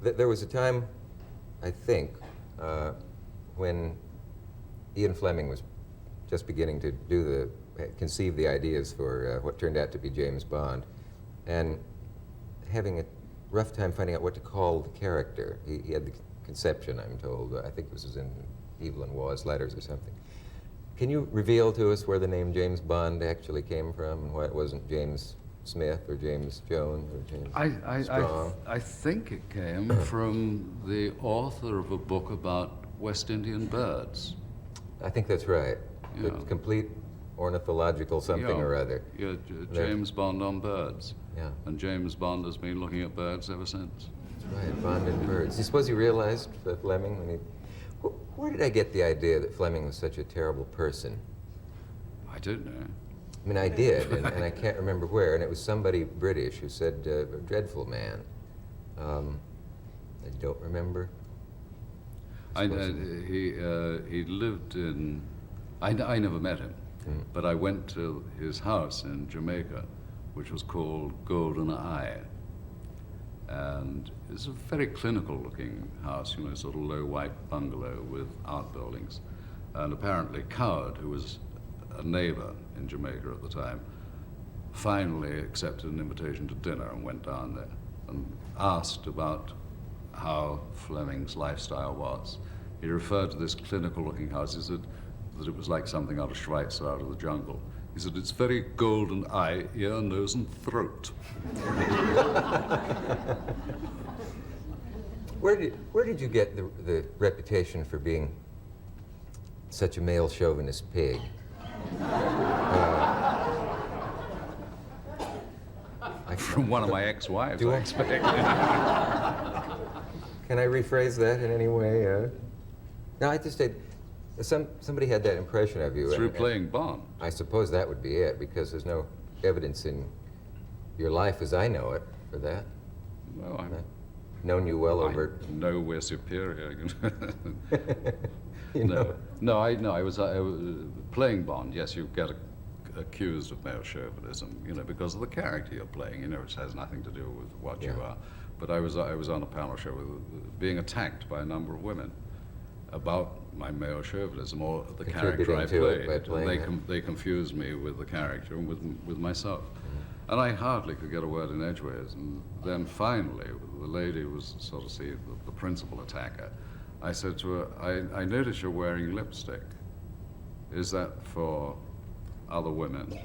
There was a time, I think, when Ian Fleming was just beginning to conceive the ideas for what turned out to be James Bond, and having a rough time finding out what to call the character. He had the conception, I'm told. I think this was in Evelyn Waugh's letters or something. Can you reveal to us where the name James Bond actually came from, and why it wasn't James Smith or James Jones or James Strong? I think it came from the author of a book about West Indian birds. I think that's right. Yeah. The complete ornithological something or other. Yeah, James Bond on birds. Yeah. And James Bond has been looking at birds ever since. That's right, Bond and birds. You suppose he realized, Fleming, when he... Where did I get the idea that Fleming was such a terrible person? I don't know. I mean, I did, and I can't remember where, and it was somebody British who said, a dreadful man. I don't remember. He lived in... I never met him, but I went to his house in Jamaica, which was called Golden Eye. And it's a very clinical-looking house, you know, sort of low white bungalow with outbuildings. And apparently Coward, who was a neighbor in Jamaica at the time, finally accepted an invitation to dinner and went down there and asked about how Fleming's lifestyle was. He referred to this clinical-looking house. He said that it was like something out of Schweitzer, out of the jungle. He said, it's very golden eye, ear, nose, and throat. Where did you get the reputation for being such a male chauvinist pig? From one of my ex-wives, I expect. Can I rephrase that in any way? No, I just said, somebody had that impression of you. Through playing Bond. I suppose that would be it, because there's no evidence in your life as I know it for that. Well, I've known you well over... I know we're superior. You know. No, I was playing Bond. Yes, you get accused of male chauvinism, you know, because of the character you're playing, you know, which has nothing to do with what you are. But I was on a panel show being attacked by a number of women about my male chauvinism or the character I played. They confused me with the character and with myself. And I hardly could get a word in edgeways. And then finally, the lady was sort of the principal attacker. I said to her, I notice you're wearing lipstick. Is that for other women,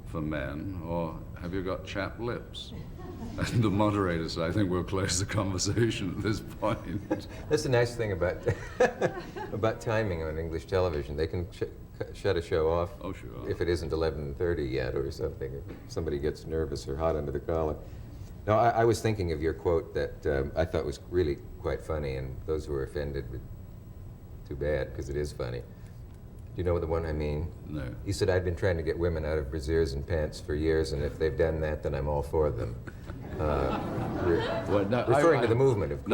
for men, or have you got chapped lips? And the moderator said, I think we'll close the conversation at this point. That's the nice thing about about timing on English television. They can shut a show off if it isn't 11:30 yet or something, if somebody gets nervous or hot under the collar. No, I was thinking of your quote that I thought was really quite funny, and those who were offended, too bad, because it is funny. Do you know the one I mean? No. You said, I'd been trying to get women out of brasiers and pants for years, and if they've done that, then I'm all for them. Referring to the movement, of course.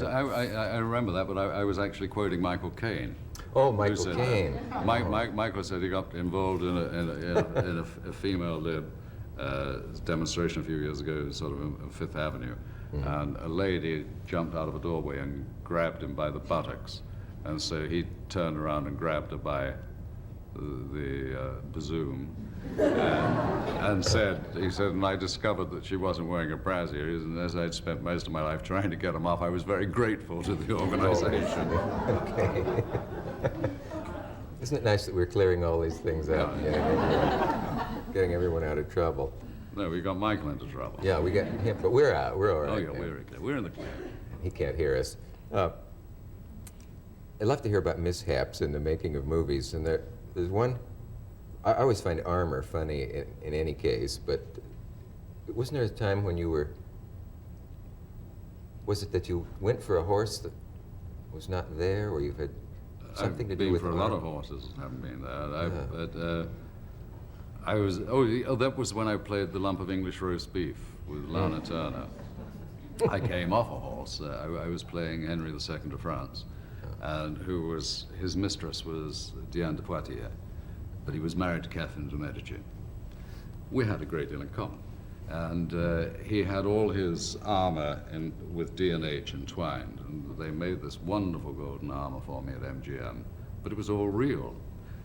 No, I remember that, but I was actually quoting Michael Caine. Oh, Michael Caine. Michael said he got involved in a female lib demonstration a few years ago, sort of on Fifth Avenue, and a lady jumped out of a doorway and grabbed him by the buttocks. And so he turned around and grabbed her by the bosom and he said, and I discovered that she wasn't wearing a brassiere, and as I'd spent most of my life trying to get them off, I was very grateful to the organization. Okay. Isn't it nice that we're clearing all these things up and getting everyone out of trouble? No, we got Michael into trouble. Yeah, we got him, but we're out. We're all right. Oh, yeah, we're in the clear. He can't hear us. I'd love to hear about mishaps in the making of movies, and there's one. I always find armor funny in any case, but wasn't there a time when you were? Was it that you went for a horse that was not there, or you had something to do with? I've been for a lot of horses, haven't been there. But I was. Oh, that was when I played the lump of English roast beef with Lana Turner. I came off a horse. I was playing Henry II of France. And his mistress was Diane de Poitiers, but he was married to Catherine de Medici. We had a great deal in common. And he had all his armor with D&H entwined, and they made this wonderful golden armor for me at MGM, but it was all real.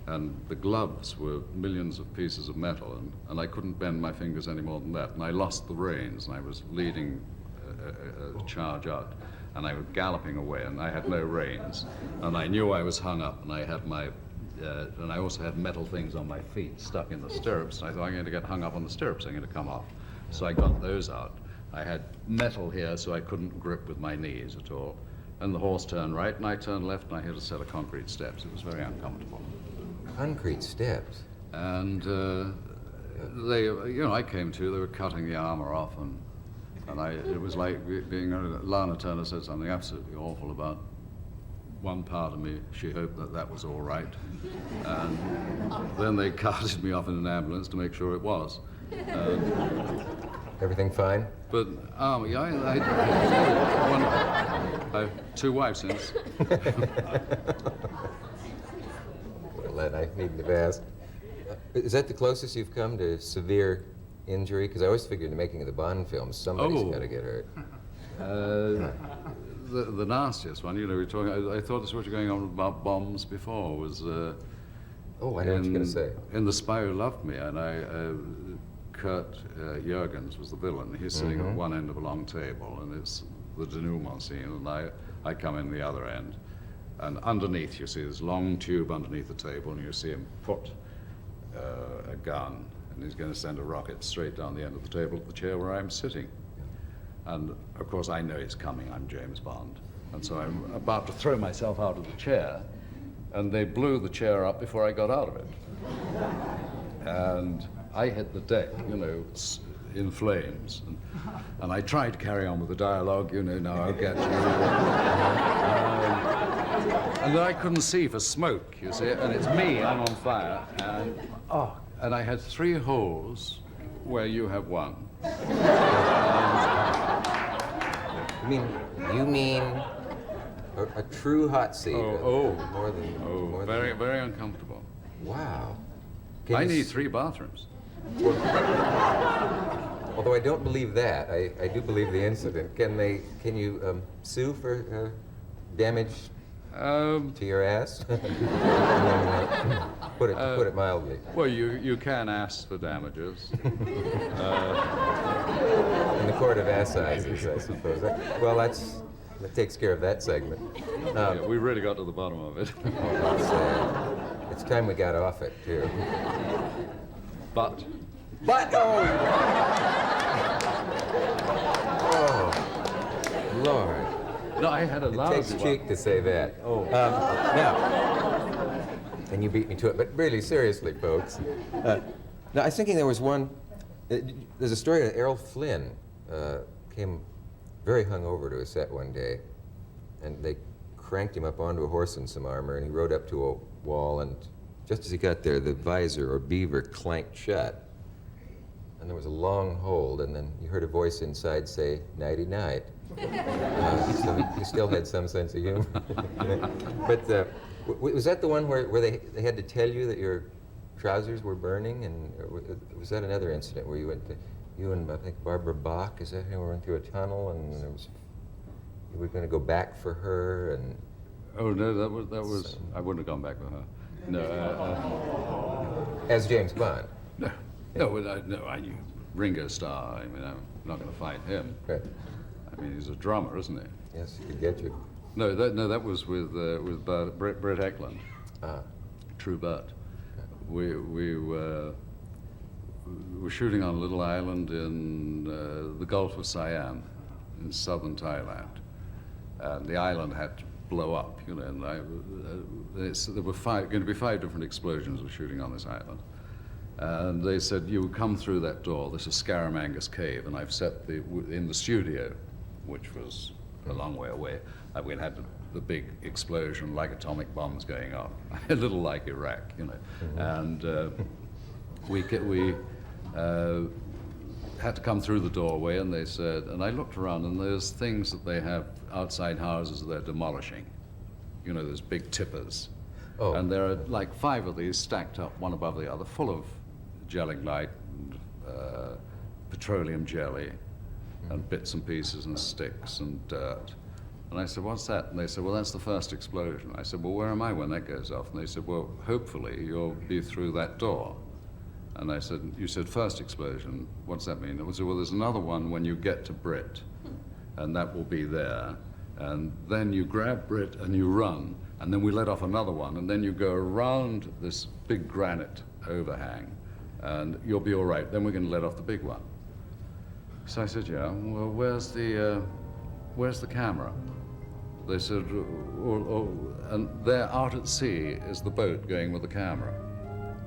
And the gloves were millions of pieces of metal, and I couldn't bend my fingers any more than that. And I lost the reins, and I was leading a charge out, and I was galloping away, and I had no reins. And I knew I was hung up, and I had and I also had metal things on my feet stuck in the stirrups. And I thought, I'm going to get hung up on the stirrups, I'm going to come off. So I got those out. I had metal here, so I couldn't grip with my knees at all. And the horse turned right, and I turned left, and I hit a set of concrete steps. It was very uncomfortable. Concrete steps? And they, I came to, they were cutting the armor off, and it was like being, Lana Turner said something absolutely awful about one part of me. She hoped that was all right. And then they carted me off in an ambulance to make sure it was. Everything fine? But, yeah, I have 2 wives since. Well, that I needn't have asked. Is that the closest you've come to severe injury? Because I always figured in the making of the Bond films, somebody's got to get hurt. The nastiest one, we're talking. I thought this was what you're going on about bombs before. Was oh, I know what you're going to say. In The Spy Who Loved Me, and Kurt Jurgens was the villain. He's sitting at one end of a long table, and it's the denouement scene, and I come in the other end. And underneath, you see this long tube underneath the table, and you see him put a gun, and he's going to send a rocket straight down the end of the table at the chair where I'm sitting. And, of course, I know it's coming. I'm James Bond. And so I'm about to throw myself out of the chair, and they blew the chair up before I got out of it. And I hit the deck, in flames. And I tried to carry on with the dialogue, now I'll get you. And then I couldn't see for smoke, you see, and it's me, I'm on fire. And I had 3 holes where you have 1. You mean a true hot seat? More than very, very uncomfortable. Wow. I need 3 bathrooms. Although I don't believe that, I do believe the incident. Can you sue for damage to your ass? Put it mildly. Well, you can ask for damages. In the court of assizes, I suppose. Well, that takes care of that segment. Yeah, we really got to the bottom of it. It's time we got off it, too. But, oh, Lord. No, I had a lousy It takes cheek to say that. Now, and you beat me to it, but really, seriously, folks. Now, I was thinking there was one. There's a story that Errol Flynn came very hungover to a set one day, and they cranked him up onto a horse in some armor, and he rode up to a wall, and just as he got there, the visor or beaver clanked shut, and there was a long hold, and then you heard a voice inside say, "Nighty-night." So he still had some sense of humor. But was that the one where they had to tell you that your trousers were burning? And was that another incident where you went to, you and I think Barbara Bach, is that who went through a tunnel, and you were going to go back for her? And oh no, that was I wouldn't have gone back with her. No. As James Bond. No, I knew Ringo Starr. I mean, I'm not going to fight him. Right. I mean, he's a drummer, isn't he? Yes, he could get you. No, that was with Brett Eklund. True Bert. We were shooting on a little island in the Gulf of Siam, in southern Thailand, and the island had to blow up, and there were going to be 5 different explosions of shooting on this island. And they said, you come through that door, this is Scaramangus Cave, and I've set in the studio, which was a long way away, we had the big explosion like atomic bombs going off, a little like Iraq, And we had to come through the doorway, and they said, and I looked around, and there's things that they have outside houses that they're demolishing. There's big tippers. Oh. And there are like 5 of these stacked up, one above the other, full of gelling light and petroleum jelly and bits and pieces and sticks and dirt. And I said, what's that? And they said, well, that's the first explosion. I said, well, where am I when that goes off? And they said, well, hopefully you'll be through that door. And I said, you said first explosion, what's that mean? I said, well, there's another one when you get to Brit, and that will be there. And then you grab Brit and you run, and then we let off another one, and then you go around this big granite overhang, and you'll be all right. Then we're going to let off the big one. So I said, yeah, well, where's the camera? They said, and there out at sea is the boat going with the camera.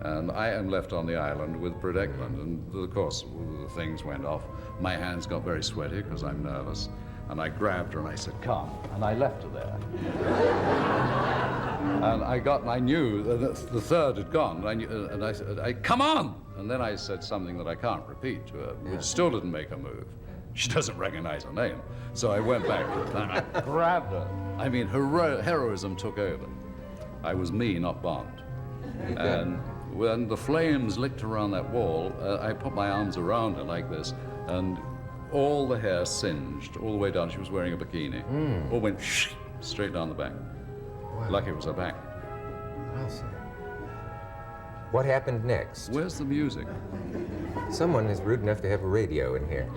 And I am left on the island with Britt Ekland. And of course, the things went off. My hands got very sweaty because I'm nervous. And I grabbed her and I said, come. And I left her there. And I knew that the third had gone. And I said, come on! And then I said something that I can't repeat to her, which still didn't make her move. She doesn't recognize her name. So I went back and I grabbed her. I mean, heroism took over. I was me, not Bond. And when the flames licked around that wall, I put my arms around her like this, and all the hair singed all the way down. She was wearing a bikini. All went straight down the back. Wow. Lucky it was her back. I'll say. What happened next? Where's the music? Someone is rude enough to have a radio in here.